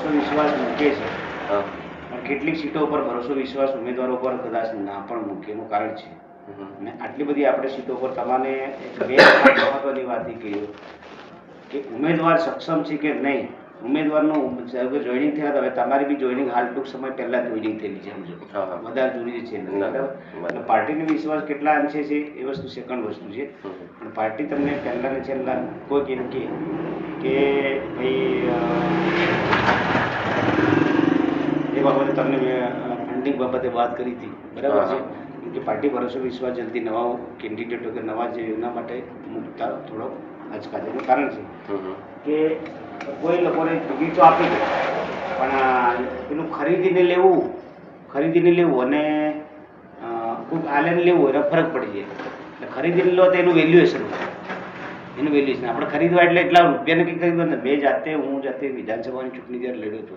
ભરોસો વિશ્વાસ મૂકે છે, હા. પણ કેટલીક સીટો ઉપર ભરોસો વિશ્વાસ ઉમેદવારો પર કદાચ ના પણ મૂકે એનું કારણ છે. અને આટલી બધી આપણે સીટો પર તમારે એક મહત્વની વાત એ કહ્યું કે ઉમેદવાર સક્ષમ છે કે નહીં. ઉમેદવારનું જોઈનિંગ થયા તો હવે તમારી બી જોઈનિંગ હાલ ટૂંક સમય પહેલાં જોઈનિંગ થયેલી છે સમજો, વધારે જૂની છે બરાબર. એટલે પાર્ટીનો વિશ્વાસ કેટલા અંશે છે એ વસ્તુ સેકન્ડ વસ્તુ છે. પણ પાર્ટી તમને પહેલાં ને છેલ્લા કોઈક એમ કે ભાઈ એ બાબતે તમને મેં ફંડિંગ બાબતે વાત કરી હતી બરાબર છે. કે પાર્ટી ભરોસો વિશ્વાસ જલ્દી નવા કેન્ડિડેટો કે નવા છે એના માટે મૂકતા થોડો આજકાલનું કારણ છે કે કોઈ લોકોને ટિકિટો આપી દે પણ પેલું ખરીદીને લેવું અને ખૂબ આલેને લેવું એને ફરક પડી જાય. એટલે ખરીદીને લો તો એનું વેલ્યુએશન આપણે ખરીદવા એટલે એટલા રૂપિયાને કંઈ ખરીદવા. મેં હું જાતે વિધાનસભાની ચૂંટણી જ્યારે લડ્યો હતો